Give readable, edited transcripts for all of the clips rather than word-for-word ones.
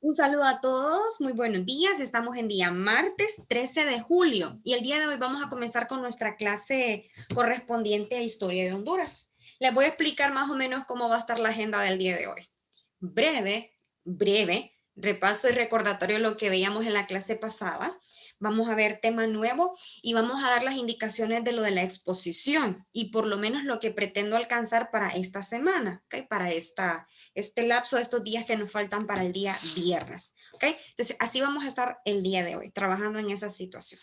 Un saludo a todos, muy buenos días. Estamos en día martes 13 de julio y el día de hoy vamos a comenzar con nuestra clase correspondiente a Historia de Honduras. Les voy a explicar más o menos cómo va a estar la agenda del día de hoy. Breve repaso y recordatorio de lo que veíamos en la clase pasada. Vamos a ver tema nuevo y vamos a dar las indicaciones de lo de la exposición y por lo menos lo que pretendo alcanzar para esta semana, ¿ok? Para este lapso de estos días que nos faltan para el día viernes, ¿ok? Entonces, así vamos a estar el día de hoy, trabajando en esa situación.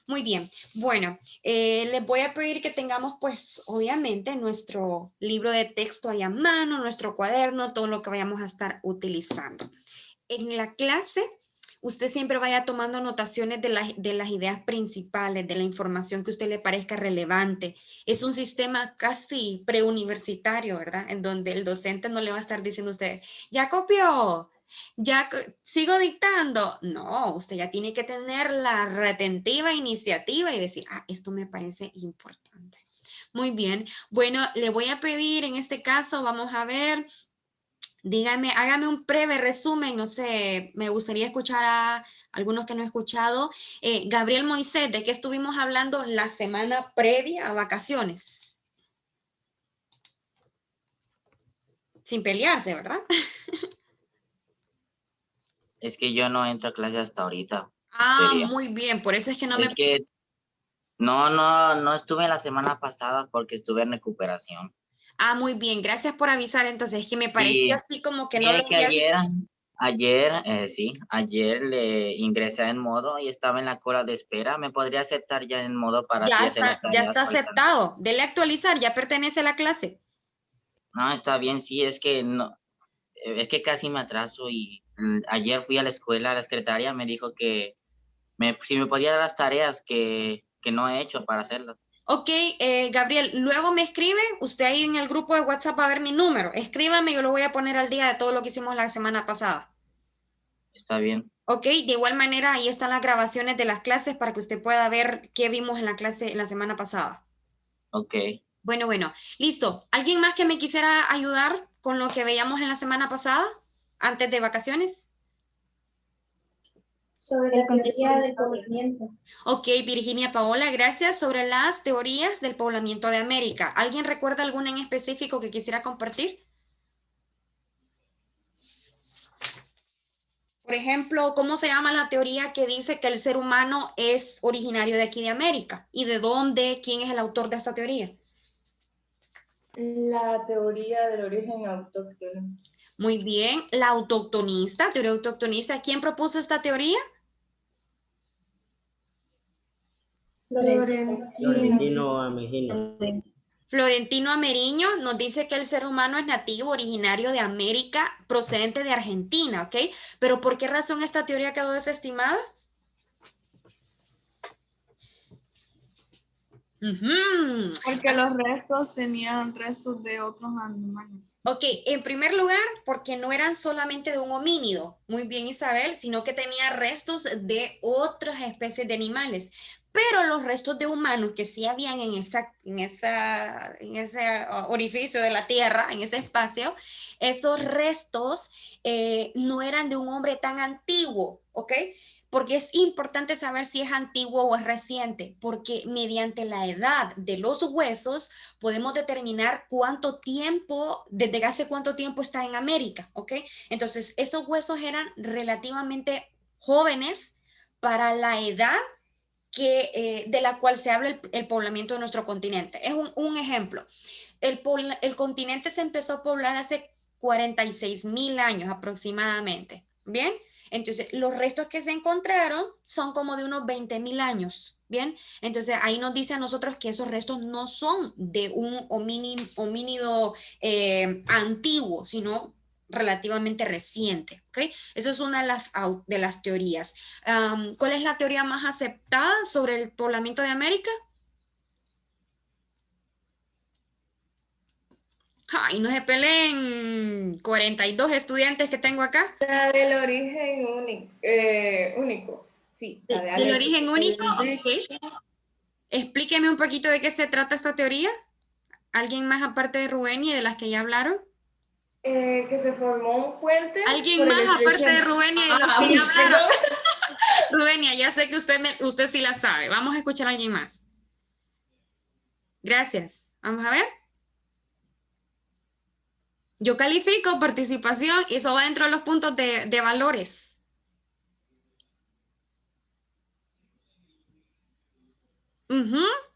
Muy bien, bueno, les voy a pedir que tengamos, pues, obviamente, nuestro libro de texto ahí a mano, nuestro cuaderno, todo lo que vayamos a estar utilizando. En la clase, usted siempre vaya tomando anotaciones de las ideas principales, de la información que a usted le parezca relevante. Es un sistema casi preuniversitario, ¿verdad? En donde el docente no le va a estar diciendo a usted, ya copió, ya sigo dictando. No, usted ya tiene que tener la retentiva iniciativa y decir, esto me parece importante. Muy bien. Bueno, le voy a pedir en este caso, vamos a ver. Dígame, hágame un breve resumen, no sé, me gustaría escuchar a algunos que no he escuchado. Gabriel Moisés, ¿de qué estuvimos hablando la semana previa a vacaciones? Sin pelearse, ¿verdad? Es que yo no entro a clase hasta ahorita. Sería. Muy bien, por eso es que no Es me... que no estuve la semana pasada porque estuve en recuperación. Muy bien, gracias por avisar, entonces es que me pareció Y así como que no lo mire que había visto. ayer le ingresé en modo y estaba en la cola de espera. ¿Me podría aceptar ya en modo para así hacer las Ya tareas? está Porque aceptado. Dele a actualizar, ya pertenece a la clase. no, está bien, sí, es que no, es que casi me atraso y ayer fui a la escuela, la secretaria me dijo que si me podía dar las tareas que no he hecho para hacerlas. Ok, Gabriel, luego me escribe, usted ahí en el grupo de WhatsApp va a ver mi número. Escríbame, yo lo voy a poner al día de todo lo que hicimos la semana pasada. Está bien. Ok, de igual manera ahí están las grabaciones de las clases para que usted pueda ver qué vimos en la clase la semana pasada. Ok. Bueno, listo. ¿Alguien más que me quisiera ayudar con lo que veíamos en la semana pasada, antes de vacaciones? Sobre la teoría del poblamiento. Ok, Virginia Paola, gracias. Sobre las teorías del poblamiento de América. ¿Alguien recuerda alguna en específico que quisiera compartir? Por ejemplo, ¿cómo se llama la teoría que dice que el ser humano es originario de aquí de América? ¿Y de dónde? ¿Quién es el autor de esta teoría? La teoría del origen autóctono. Muy bien, la autoctonista, teoría autoctonista. ¿Quién propuso esta teoría? Florentino. Florentino Amejino. Florentino Ameriño nos dice que el ser humano es nativo, originario de América, procedente de Argentina, ¿ok? Pero ¿por qué razón esta teoría quedó desestimada? Porque los restos tenían restos de otros animales. Ok, en primer lugar, porque no eran solamente de un homínido, muy bien Isabel, sino que tenía restos de otras especies de animales. Pero los restos de humanos que sí habían en ese orificio de la Tierra, en ese espacio, esos restos no eran de un hombre tan antiguo, ¿ok? Porque es importante saber si es antiguo o es reciente, porque mediante la edad de los huesos podemos determinar cuánto tiempo, desde hace cuánto tiempo está en América, ¿ok? Entonces, esos huesos eran relativamente jóvenes para la edad de la cual se habla el poblamiento de nuestro continente. Es un ejemplo. El continente se empezó a poblar hace 46.000 años aproximadamente. Bien, entonces los restos que se encontraron son como de unos 20.000 años. Bien, entonces ahí nos dice a nosotros que esos restos no son de un homínido antiguo, sino relativamente reciente. ¿Ok? Eso es una de las teorías. ¿Cuál es la teoría más aceptada sobre el poblamiento de América? Ay, no se peleen 42 estudiantes que tengo acá. La del origen único. Sí, la de ¿Del Alex. origen único? Ok. Explíqueme un poquito de qué se trata esta teoría. ¿Alguien más aparte de Rubén y de las que ya hablaron? Que se formó un puente ¿Alguien por el más estrecho. aparte de Rubenia y los que ya hablaron? Perdón. Rubenia, ya sé que usted sí la sabe. Vamos a escuchar a alguien más. Gracias. Vamos a ver. Yo califico participación y eso va dentro de los puntos de valores.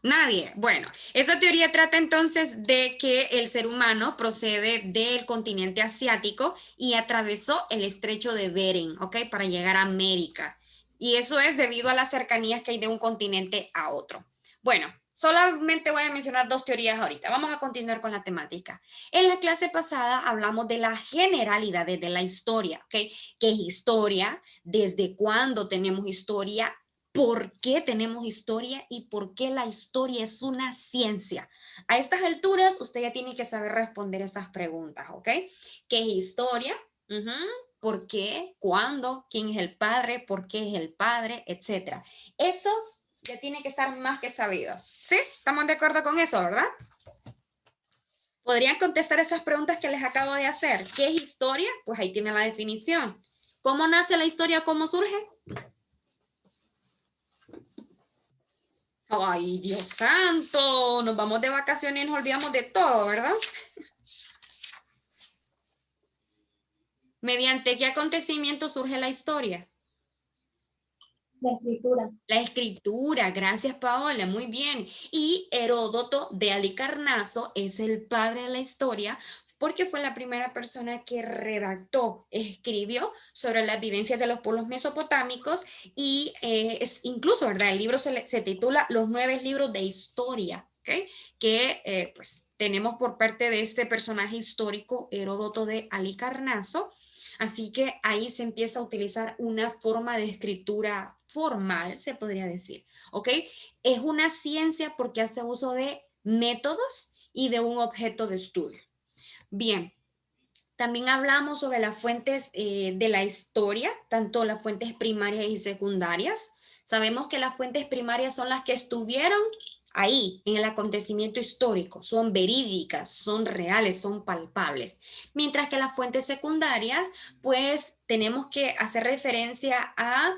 Nadie. Bueno, esa teoría trata entonces de que el ser humano procede del continente asiático y atravesó el estrecho de Bering, ¿ok? Para llegar a América. Y eso es debido a las cercanías que hay de un continente a otro. Bueno, solamente voy a mencionar dos teorías ahorita. Vamos a continuar con la temática. En la clase pasada hablamos de las generalidades de la historia, ¿ok? ¿Qué es historia? ¿Desde cuándo tenemos historia? ¿Por qué tenemos historia y por qué la historia es una ciencia? A estas alturas, usted ya tiene que saber responder esas preguntas, ¿ok? ¿Qué es historia? ¿Por qué? ¿Cuándo? ¿Quién es el padre? ¿Por qué es el padre? Etcétera. Eso ya tiene que estar más que sabido. ¿Sí? ¿Estamos de acuerdo con eso, verdad? ¿Podrían contestar esas preguntas que les acabo de hacer? ¿Qué es historia? Pues ahí tiene la definición. ¿Cómo nace la historia? ¿Cómo surge? Ay, Dios santo, nos vamos de vacaciones y nos olvidamos de todo, ¿verdad? ¿Mediante qué acontecimiento surge la historia? La escritura. La escritura, gracias Paola, muy bien. Y Heródoto de Halicarnaso es el padre de la historia porque fue la primera persona que redactó, escribió sobre las vivencias de los pueblos mesopotámicos y es incluso, ¿verdad? El libro se titula Los 9 libros de historia, ¿ok? Que pues tenemos por parte de este personaje histórico, Heródoto de Halicarnaso. Así que ahí se empieza a utilizar una forma de escritura formal, se podría decir, ¿ok? Es una ciencia porque hace uso de métodos y de un objeto de estudio. Bien, también hablamos sobre las fuentes de la historia, tanto las fuentes primarias y secundarias. Sabemos que las fuentes primarias son las que estuvieron ahí en el acontecimiento histórico, son verídicas, son reales, son palpables. Mientras que las fuentes secundarias, pues tenemos que hacer referencia a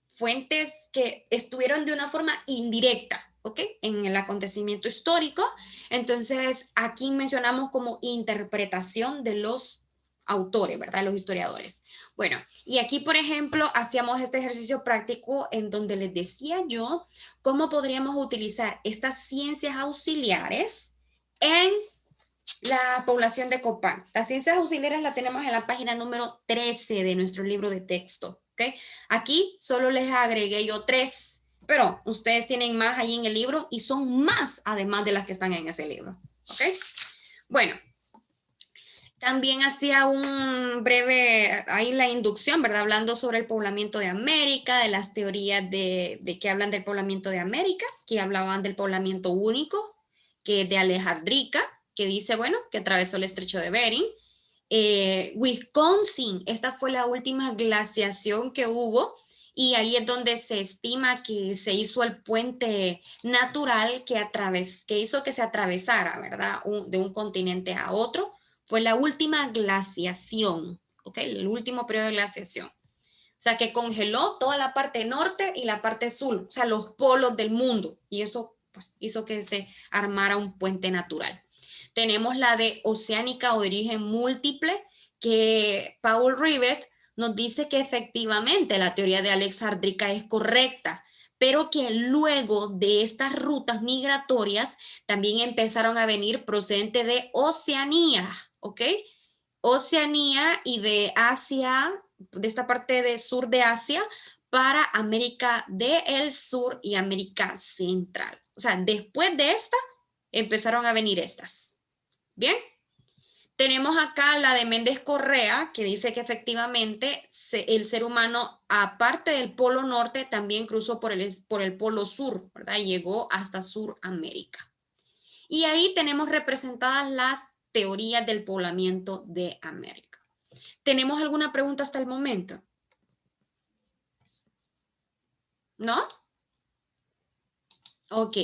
fuentes que estuvieron de una forma indirecta, ¿ok? En el acontecimiento histórico. Entonces, aquí mencionamos como interpretación de los autores, ¿verdad? Los historiadores. Bueno, y aquí, por ejemplo, hacíamos este ejercicio práctico en donde les decía yo cómo podríamos utilizar estas ciencias auxiliares en la población de Copán. Las ciencias auxiliares la tenemos en la página número 13 de nuestro libro de texto, ¿ok? Aquí solo les agregué yo 3, pero ustedes tienen más ahí en el libro y son más además de las que están en ese libro, ¿ok? Bueno, también hacía un breve, ahí la inducción, ¿verdad? Hablando sobre el poblamiento de América, de las teorías de que hablan del poblamiento de América, que hablaban del poblamiento único, que de Alejandrica, que dice, bueno, que atravesó el estrecho de Bering. Wisconsin, esta fue la última glaciación que hubo y ahí es donde se estima que se hizo el puente natural que hizo que se atravesara, ¿verdad? De un continente a otro. Fue la última glaciación, ¿ok? El último periodo de glaciación. O sea, que congeló toda la parte norte y la parte sur, o sea, los polos del mundo. Y eso pues, hizo que se armara un puente natural. Tenemos la de oceánica o de origen múltiple, que Paul Rivet nos dice que efectivamente la teoría de Alexandrica es correcta, pero que luego de estas rutas migratorias también empezaron a venir procedentes de Oceanía, ¿ok? Oceanía y de Asia, de esta parte del sur de Asia, para América del Sur y América Central. O sea, después de esta, empezaron a venir estas. Bien, tenemos acá la de Méndez Correa, que dice que efectivamente el ser humano, aparte del polo norte, también cruzó por el polo sur, ¿verdad? Llegó hasta Suramérica. Y ahí tenemos representadas las teorías del poblamiento de América. ¿Tenemos alguna pregunta hasta el momento? ¿No? Ok.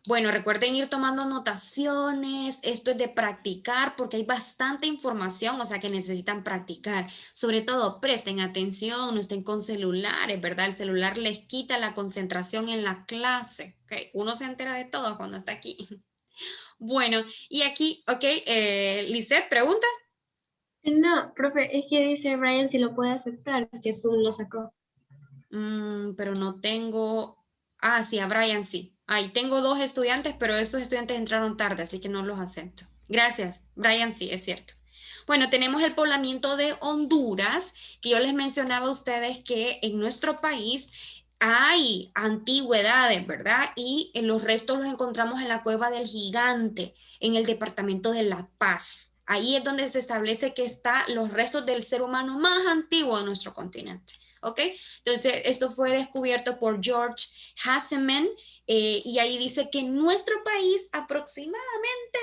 Bueno, recuerden ir tomando anotaciones, esto es de practicar porque hay bastante información, o sea que necesitan practicar. Sobre todo, presten atención, no estén con celulares, ¿verdad? El celular les quita la concentración en la clase, ¿ok? Uno se entera de todo cuando está aquí. Bueno, y aquí, ok, Lisette, ¿pregunta? No, profe, es que dice Brian si lo puede aceptar, que Zoom lo sacó. Pero no tengo... Ah, sí, a Brian sí. Ahí tengo 2 estudiantes, pero esos estudiantes entraron tarde, así que no los acepto. Gracias, Brian sí, es cierto. Bueno, tenemos el poblamiento de Honduras, que yo les mencionaba a ustedes que en nuestro país hay antigüedades, ¿verdad? Y los restos los encontramos en la Cueva del Gigante, en el departamento de La Paz. Ahí es donde se establece que están los restos del ser humano más antiguo de nuestro continente. ¿Ok? Entonces, esto fue descubierto por George Hasseman y ahí dice que en nuestro país aproximadamente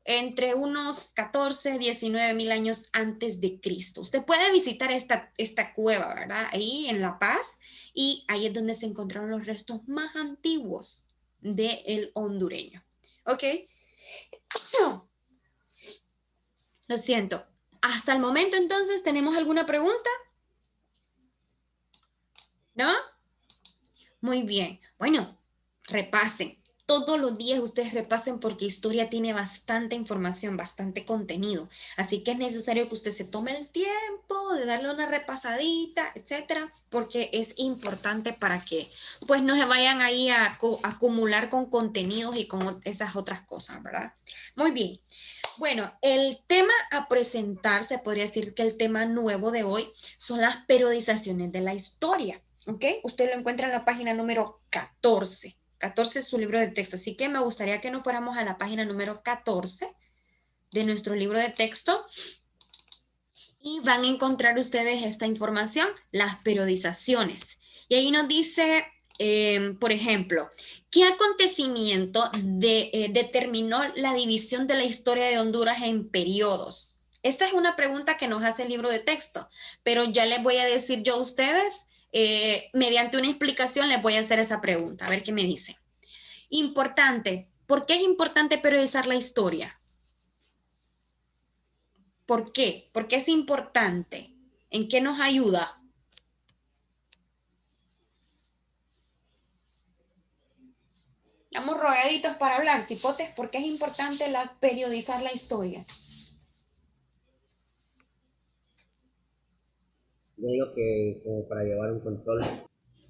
entre unos 14, 19 mil años antes de Cristo. Usted puede visitar esta cueva, ¿verdad? Ahí en La Paz y ahí es donde se encontraron los restos más antiguos del hondureño. ¿Ok? Lo siento. Hasta el momento entonces, ¿tenemos alguna pregunta? ¿No? Muy bien. Bueno, repasen. Todos los días ustedes repasen porque historia tiene bastante información, bastante contenido. Así que es necesario que usted se tome el tiempo de darle una repasadita, etcétera, porque es importante para que pues no se vayan ahí a acumular con contenidos y con esas otras cosas, ¿verdad? Muy bien. Bueno, el tema a presentar, se podría decir que el tema nuevo de hoy son las periodizaciones de la historia. ¿Ok? Usted lo encuentra en la página número 14. 14 es su libro de texto. Así que me gustaría que nos fuéramos a la página número 14 de nuestro libro de texto y van a encontrar ustedes esta información, las periodizaciones. Y ahí nos dice, por ejemplo, ¿qué acontecimiento determinó la división de la historia de Honduras en periodos? Esta es una pregunta que nos hace el libro de texto, pero ya les voy a decir yo a ustedes, mediante una explicación les voy a hacer esa pregunta, a ver qué me dicen. Importante, ¿por qué es importante periodizar la historia? ¿Por qué? ¿Por qué es importante? ¿En qué nos ayuda? Estamos rogaditos para hablar, cipotes, ¿por qué es importante periodizar la historia? Yo digo que como para llevar un control.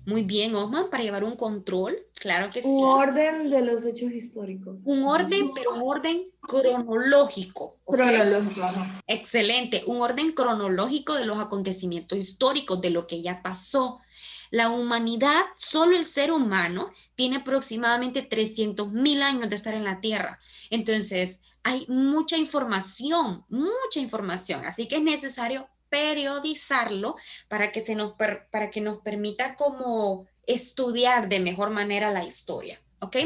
Muy bien, Osman, para llevar un control, claro que sí. Un orden de los hechos históricos. Un orden, pero un orden cronológico. ¿Ok? Cronológico, ajá. Excelente, un orden cronológico de los acontecimientos históricos, de lo que ya pasó. La humanidad, solo el ser humano, tiene aproximadamente 300.000 años de estar en la Tierra. Entonces, hay mucha información, así que es necesario periodizarlo para que, para que nos permita como estudiar de mejor manera la historia. ¿Ok?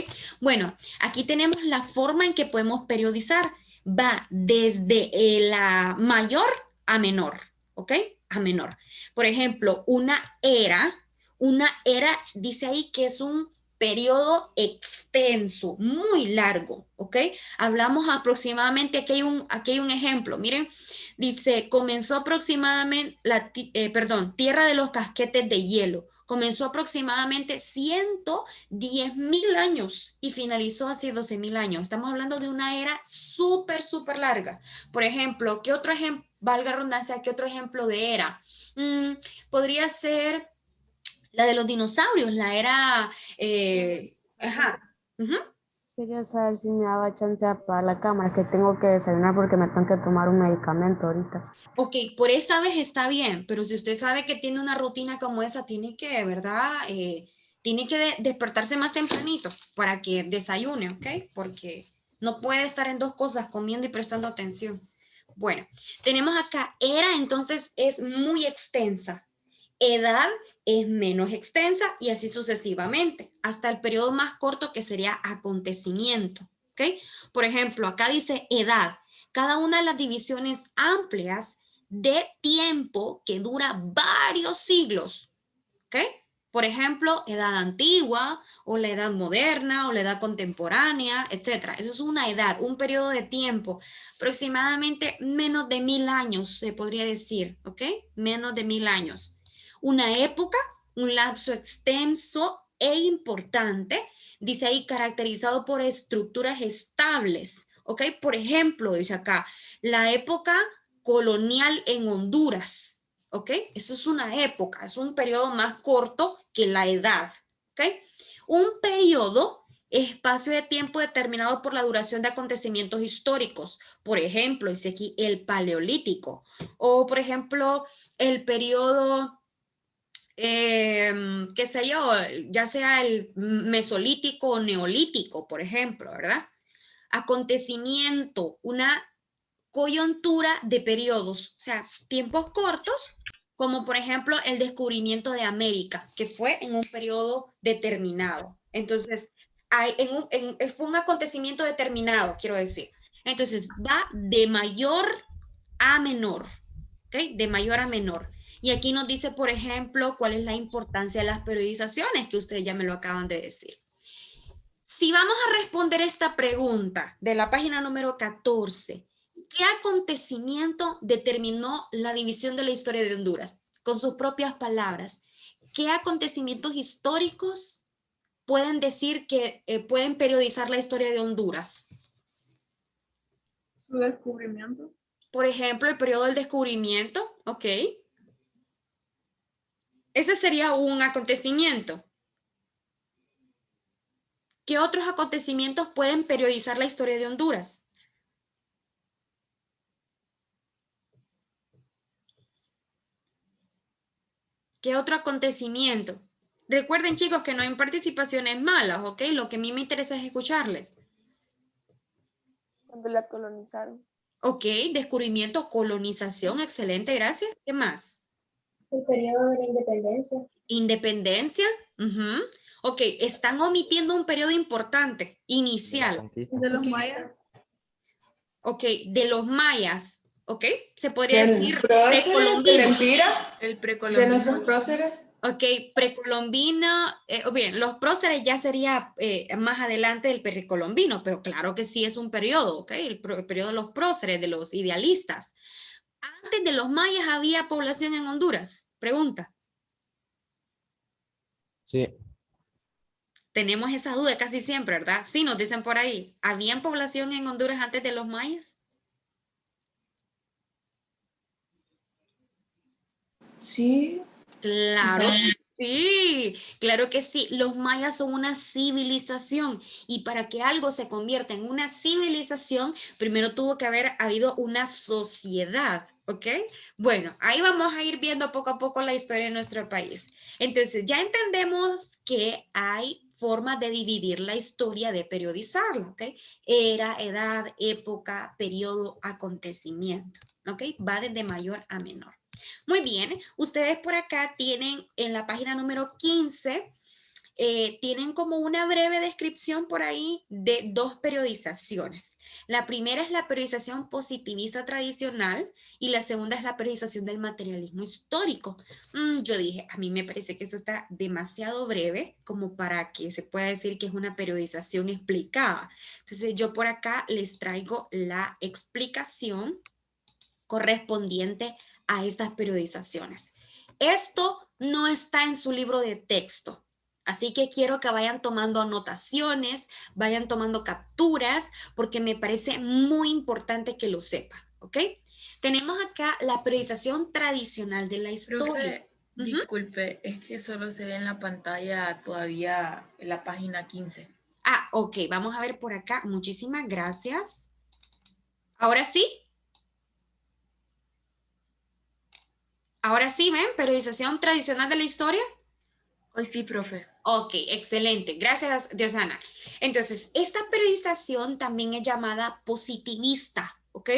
Bueno, aquí tenemos la forma en que podemos periodizar. Va desde la mayor a menor, ¿ok? A menor. Por ejemplo, una era dice ahí que es un periodo extenso, muy largo, ¿ok? Hablamos aproximadamente, aquí hay un ejemplo, miren, dice, comenzó aproximadamente, Tierra de los Casquetes de Hielo, comenzó aproximadamente 110.000 años y finalizó hace 12.000 años. Estamos hablando de una era súper, súper larga. Por ejemplo, ¿qué otro ejemplo, valga redundancia, qué otro ejemplo de era? Podría ser la de los dinosaurios, la era... ajá. Quería saber si me daba chance de apagar la cámara, que tengo que desayunar porque me tengo que tomar un medicamento ahorita. Ok, por esta vez está bien, pero si usted sabe que tiene una rutina como esa, tiene que, ¿verdad? Tiene que despertarse más tempranito para que desayune, ¿ok? Porque no puede estar en dos cosas, comiendo y prestando atención. Bueno, tenemos acá, era entonces es muy extensa. Edad es menos extensa y así sucesivamente, hasta el periodo más corto que sería acontecimiento, ¿ok? Por ejemplo, acá dice edad, cada una de las divisiones amplias de tiempo que dura varios siglos, ¿ok? Por ejemplo, edad antigua, o la edad moderna, o la edad contemporánea, etc. Eso es una edad, un periodo de tiempo, aproximadamente menos de 1000 años, se podría decir, ¿ok? Menos de 1000 años. Una época, un lapso extenso e importante, dice ahí, caracterizado por estructuras estables, ¿ok? Por ejemplo, dice acá, la época colonial en Honduras, ¿ok? Eso es una época, es un periodo más corto que la edad, ¿ok? Un periodo, espacio de tiempo determinado por la duración de acontecimientos históricos. Por ejemplo, dice aquí el Paleolítico, o por ejemplo, el periodo, qué sé yo, ya sea el Mesolítico o Neolítico, por ejemplo, ¿verdad? Acontecimiento, una coyuntura de periodos, o sea, tiempos cortos, como por ejemplo el descubrimiento de América, que fue en un periodo determinado. Entonces, fue un acontecimiento determinado, quiero decir. Entonces, va de mayor a menor, ¿ok? De mayor a menor. Y aquí nos dice, por ejemplo, cuál es la importancia de las periodizaciones, que ustedes ya me lo acaban de decir. Si vamos a responder esta pregunta de la página número 14, ¿qué acontecimiento determinó la división de la historia de Honduras? Con sus propias palabras, ¿qué acontecimientos históricos pueden decir que pueden periodizar la historia de Honduras? Su descubrimiento. Por ejemplo, el periodo del descubrimiento, ¿ok? Ese sería un acontecimiento. ¿Qué otros acontecimientos pueden periodizar la historia de Honduras? ¿Qué otro acontecimiento? Recuerden, chicos, que no hay participaciones malas, ¿ok? Lo que a mí me interesa es escucharles. Cuando la colonizaron. Ok, descubrimiento, colonización, excelente, gracias. ¿Qué más? El periodo de la independencia. Independencia. Ujú. Ok, están omitiendo un periodo importante, inicial. De los mayas. Ok, de los mayas. Ok, se podría ¿Del decir próceres? ¿Del precolombino. empira? El ¿De precolombino. nuestros próceres? Ok, precolombino, o bien, los próceres ya sería más adelante del precolombino, pero claro que sí es un periodo, ok, el periodo de los próceres, de los idealistas. Antes de los mayas había población en Honduras, pregunta. Sí, Tenemos esa duda casi siempre, ¿verdad? Sí, nos dicen por ahí, ¿habían población en Honduras antes de los mayas? Sí. Claro, sí, claro que sí. Los mayas son una civilización y para que algo se convierta en una civilización, primero tuvo que haber habido una sociedad, ¿ok? Bueno, ahí vamos a ir viendo poco a poco la historia de nuestro país. Entonces, ya entendemos que hay formas de dividir la historia, de periodizarla, ¿ok? Era, edad, época, periodo, acontecimiento, ¿ok? Va desde mayor a menor. Muy bien, ustedes por acá tienen en la página número 15, tienen como una breve descripción por ahí de dos periodizaciones. La primera es la periodización positivista tradicional y la segunda es la periodización del materialismo histórico. Yo dije, a mí me parece que eso está demasiado breve como para que se pueda decir que es una periodización explicada. Entonces yo por acá les traigo la explicación correspondiente a estas periodizaciones. Esto no está en su libro de texto, así que quiero que vayan tomando anotaciones, vayan tomando capturas, porque me parece muy importante que lo sepan, ¿ok? Tenemos acá la periodización tradicional de la historia. Profe, disculpe, es que solo se ve en la pantalla todavía en la página 15. Ah, ok, vamos a ver por acá. Muchísimas gracias. ¿Ahora sí? Ahora sí, ¿ven? Periodización tradicional de la historia. Hoy sí, profe. Ok, excelente. Gracias, Diosana. Entonces, esta periodización también es llamada positivista, ¿ok?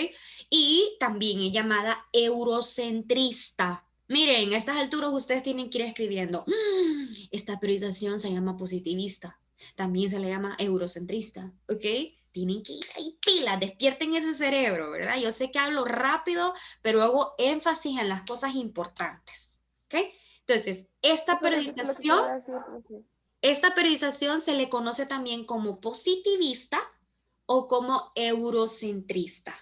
Y también es llamada eurocentrista. Miren, a estas alturas ustedes tienen que ir escribiendo, esta periodización se llama positivista, también se le llama eurocentrista, ¿ok? Tienen que ir ahí pilas, despierten ese cerebro, ¿verdad? Yo sé que hablo rápido, pero hago énfasis en las cosas importantes, ¿ok? Entonces, esta Eso repite lo que te iba a decir, profe. esta periodización se le conoce también como positivista o como eurocentrista.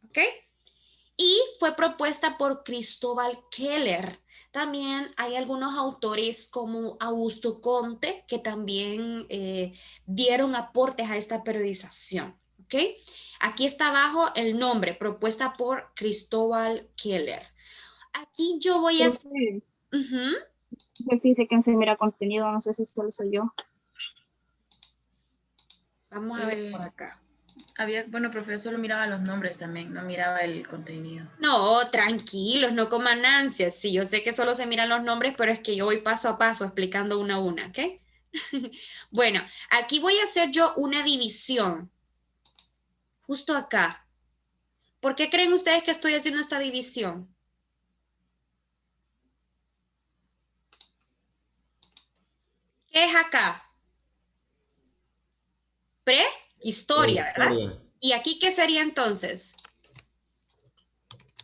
¿Ok? Y fue propuesta por Cristóbal Keller. También hay algunos autores como Augusto Comte que también dieron aportes a esta periodización. ¿Ok? Aquí está abajo el nombre, propuesta por Cristóbal Keller. Aquí yo voy a... Profe, Ujú. fíjese que no se mira contenido, no sé si solo soy yo. Vamos a ver por acá. Bueno, profe, yo solo miraba los nombres también, no miraba el contenido. No, tranquilos, no coman ansias. Sí, yo sé que solo se miran los nombres, pero es que yo voy paso a paso explicando una a una, ¿ok? Bueno, aquí voy a hacer yo una división. Justo acá. ¿Por qué creen ustedes que estoy haciendo esta división? ¿Qué es acá? Prehistoria, ¿verdad? Prehistoria. ¿Y aquí qué sería entonces?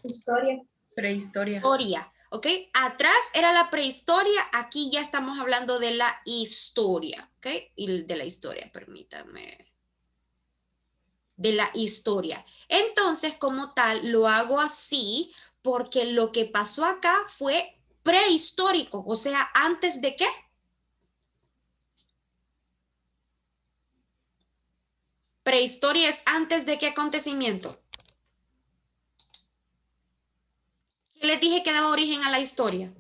Historia. Prehistoria. Historia, ¿ok? Atrás era la prehistoria, aquí ya estamos hablando de la historia, ¿ok? Y de la historia, permítame. De la historia. Entonces, como tal, lo hago así porque lo que pasó acá fue prehistórico, o sea, ¿antes de qué? Prehistoria es antes de qué acontecimiento. ¿Qué les dije que daba origen a la historia?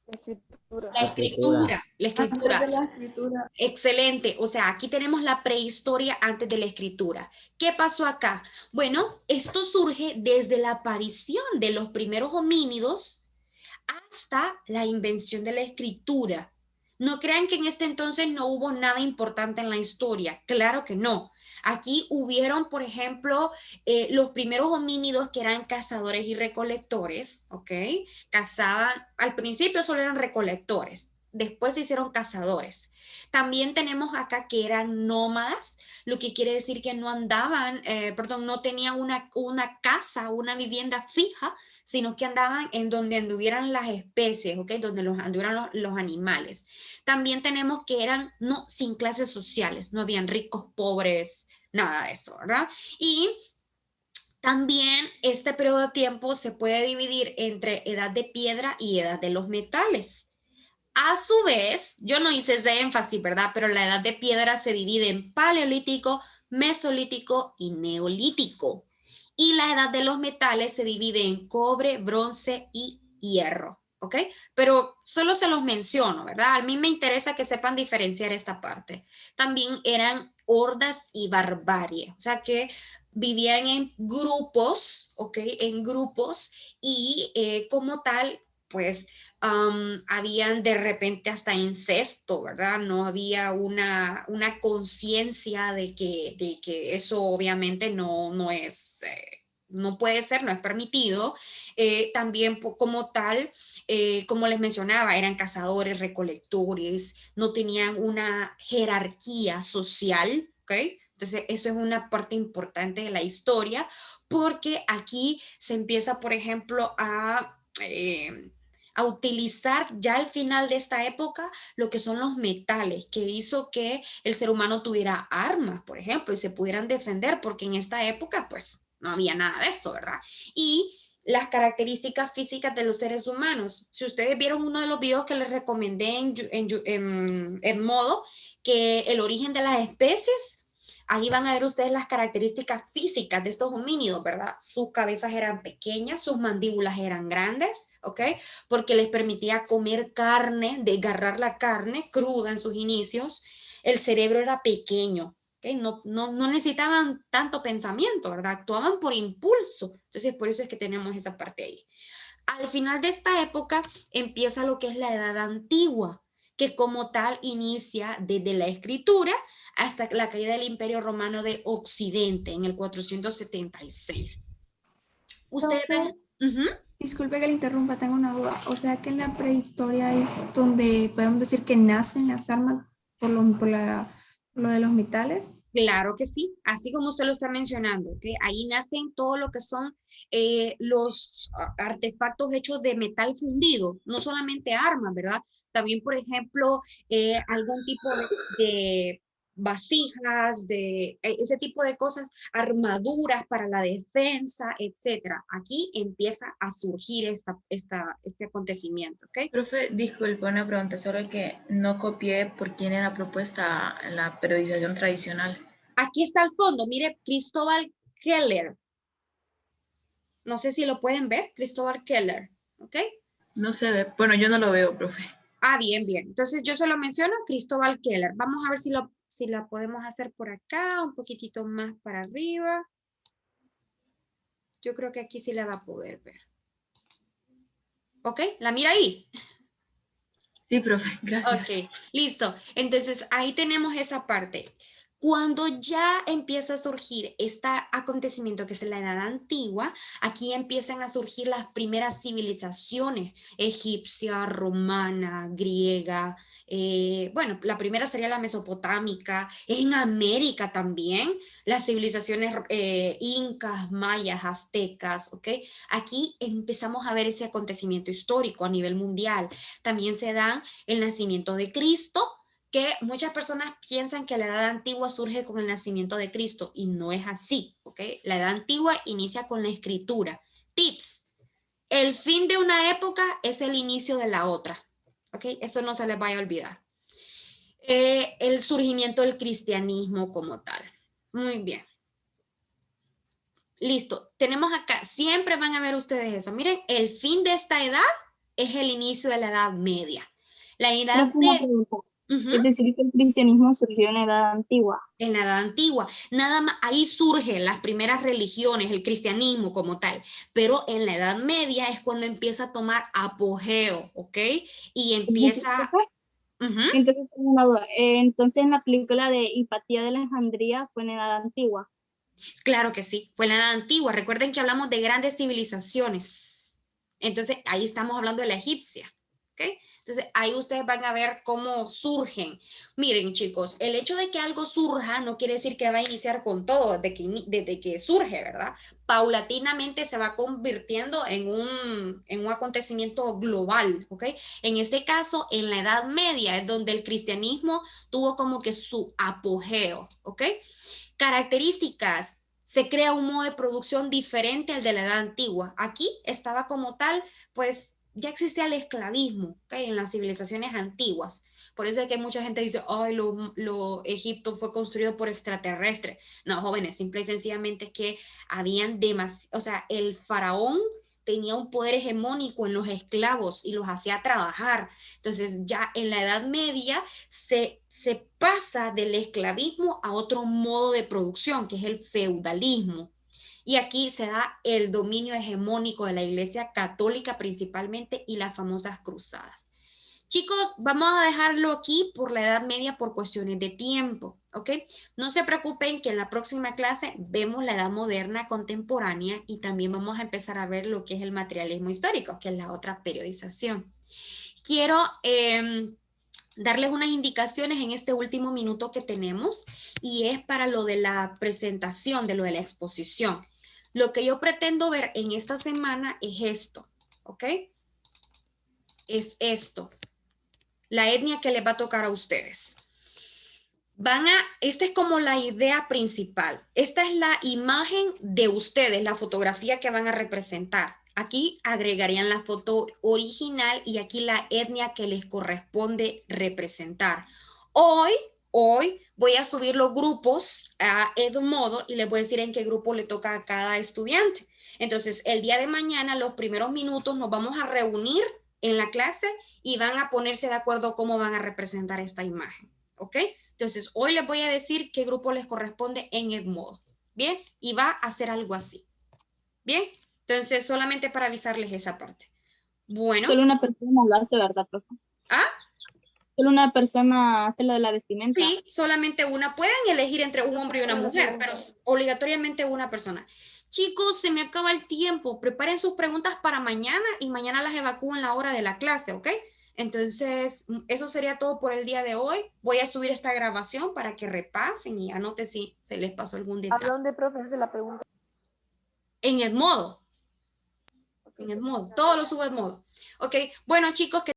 Escritura. La escritura, la Antes escritura. de la escritura. Excelente, o sea, aquí tenemos la prehistoria antes de la escritura. ¿Qué pasó acá? Bueno, esto surge desde la aparición de los primeros homínidos hasta la invención de la escritura. No crean que en este entonces no hubo nada importante en la historia, claro que no. Aquí hubieron, por ejemplo, los primeros homínidos que eran cazadores y recolectores, ¿ok? Cazaban, al principio solo eran recolectores, después se hicieron cazadores. También tenemos acá que eran nómadas, lo que quiere decir que no andaban, no tenían una casa, una vivienda fija, sino que andaban en donde anduvieran las especies, ¿ok? Donde anduvieran los animales. También tenemos que eran no, sin clases sociales, no habían ricos, pobres, nada de eso, ¿verdad? Y también este periodo de tiempo se puede dividir entre edad de piedra y edad de los metales. A su vez, yo no hice ese énfasis, ¿verdad? Pero la edad de piedra se divide en paleolítico, mesolítico y neolítico. Y la edad de los metales se divide en cobre, bronce y hierro, ¿ok? Pero solo se los menciono, ¿verdad? A mí me interesa que sepan diferenciar esta parte. También eran hordas y barbarie, o sea que vivían en grupos, ¿ok? En grupos y como tal, pues habían de repente hasta incesto, ¿verdad? No había una conciencia de que eso obviamente no es, no puede ser, no es permitido. También como tal, como les mencionaba, eran cazadores, recolectores, no tenían una jerarquía social, ¿ok? Entonces, eso es una parte importante de la historia, porque aquí se empieza, por ejemplo, a utilizar ya al final de esta época lo que son los metales, que hizo que el ser humano tuviera armas, por ejemplo, y se pudieran defender, porque en esta época pues no había nada de eso, ¿verdad? Y las características físicas de los seres humanos. Si ustedes vieron uno de los videos que les recomendé en modo, que el origen de las especies, ahí van a ver ustedes las características físicas de estos homínidos, ¿verdad? Sus cabezas eran pequeñas, sus mandíbulas eran grandes, ¿ok? Porque les permitía comer carne, desgarrar la carne cruda en sus inicios. El cerebro era pequeño, ¿ok? No necesitaban tanto pensamiento, ¿verdad? Actuaban por impulso. Entonces, por eso es que tenemos esa parte ahí. Al final de esta época empieza lo que es la edad antigua, que como tal inicia desde la escritura hasta la caída del Imperio Romano de Occidente en el 476. Ustedes ven. Disculpe que le interrumpa, tengo una duda. O sea que en la prehistoria es donde podemos decir que nacen las armas por lo de los metales. Claro que sí, así como usted lo está mencionando, que ahí nacen todo lo que son los artefactos hechos de metal fundido, no solamente armas, ¿verdad? También, por ejemplo, algún tipo de vasijas, ese tipo de cosas, armaduras para la defensa, etcétera. Aquí empieza a surgir este acontecimiento, ¿ok? Profe, disculpe, una pregunta sobre que no copié por quién era propuesta la periodización tradicional. Aquí está el fondo, mire, Cristóbal Keller. No sé si lo pueden ver, Cristóbal Keller, ¿ok? No se ve, bueno, yo no lo veo, profe. Ah, bien, bien. Entonces yo se lo menciono, Cristóbal Keller. Vamos a ver si la podemos hacer por acá, un poquitito más para arriba. Yo creo que aquí sí la va a poder ver. ¿Ok? ¿La mira ahí? Sí, profe, gracias. Ok, listo. Entonces ahí tenemos esa parte. Cuando ya empieza a surgir este acontecimiento que es la Edad Antigua, aquí empiezan a surgir las primeras civilizaciones, egipcia, romana, griega, bueno, la primera sería la mesopotámica, en América también, las civilizaciones incas, mayas, aztecas, ¿ok? Aquí empezamos a ver ese acontecimiento histórico a nivel mundial. También se da el nacimiento de Cristo, que muchas personas piensan que la edad antigua surge con el nacimiento de Cristo y no es así, ¿ok? La edad antigua inicia con la escritura. Tips: el fin de una época es el inicio de la otra, ¿ok? Eso no se les vaya a olvidar. El surgimiento del cristianismo como tal. Muy bien. Listo, tenemos acá, siempre van a ver ustedes eso. Miren, el fin de esta edad es el inicio de la Edad Media. La Edad Profe, una Media... pregunta. Es decir, que el cristianismo surgió en la edad antigua. En la Edad Antigua, nada más, ahí surgen las primeras religiones, el cristianismo como tal, pero en la Edad Media es cuando empieza a tomar apogeo, ¿ok? Y Es decir, empieza... profe, Ujú. entonces, tengo una duda. Entonces, en la película de Hipatía de Alejandría fue en la edad antigua. Claro que sí, fue en la Edad Antigua. Recuerden que hablamos de grandes civilizaciones. Entonces, ahí estamos hablando de la egipcia, ¿ok? Entonces, ahí ustedes van a ver cómo surgen. Miren, chicos, el hecho de que algo surja no quiere decir que va a iniciar con todo desde que surge, ¿verdad? Paulatinamente se va convirtiendo en un acontecimiento global, ¿ok? En este caso, en la Edad Media es donde el cristianismo tuvo como que su apogeo, ¿ok? Características: se crea un modo de producción diferente al de la edad antigua. Aquí estaba como tal, pues ya existía el esclavismo, ¿okay? En las civilizaciones antiguas. Por eso es que mucha gente dice, ay, Egipto fue construido por extraterrestres. No, jóvenes, simple y sencillamente es que habían o sea, el faraón tenía un poder hegemónico en los esclavos y los hacía trabajar. Entonces ya en la Edad Media se pasa del esclavismo a otro modo de producción, que es el feudalismo. Y aquí se da el dominio hegemónico de la Iglesia Católica principalmente y las famosas cruzadas. Chicos, vamos a dejarlo aquí por la Edad Media por cuestiones de tiempo, ¿ok? No se preocupen que en la próxima clase vemos la Edad Moderna contemporánea y también vamos a empezar a ver lo que es el materialismo histórico, que es la otra periodización. Quiero darles unas indicaciones en este último minuto que tenemos y es para lo de la presentación, de lo de la exposición. Lo que yo pretendo ver en esta semana es esto, ¿ok? Es esto. La etnia que les va a tocar a ustedes. Esta es como la idea principal. Esta es la imagen de ustedes, la fotografía que van a representar. Aquí agregarían la foto original y aquí la etnia que les corresponde representar. Hoy voy a subir los grupos a Edmodo y les voy a decir en qué grupo le toca a cada estudiante. Entonces, el día de mañana, los primeros minutos, nos vamos a reunir en la clase y van a ponerse de acuerdo cómo van a representar esta imagen, ¿ok? Entonces, hoy les voy a decir qué grupo les corresponde en Edmodo, ¿bien? Y va a ser algo así, ¿bien? Entonces, solamente para avisarles esa parte. Bueno. Solo una persona lo hace, ¿verdad, profe? ¿Ah? Solo una persona hace lo de la vestimenta. Sí, solamente una. Pueden elegir entre un hombre y una mujer, pero obligatoriamente una persona. Chicos, se me acaba el tiempo. Preparen sus preguntas para mañana y mañana las evacúo en la hora de la clase, ¿ok? Entonces, eso sería todo por el día de hoy. Voy a subir esta grabación para que repasen y anoten si se les pasó algún ¿A detalle. dónde, profe, hace la pregunta? En Edmodo. En Edmodo. Todo lo subo a Edmodo. Ok, bueno chicos, que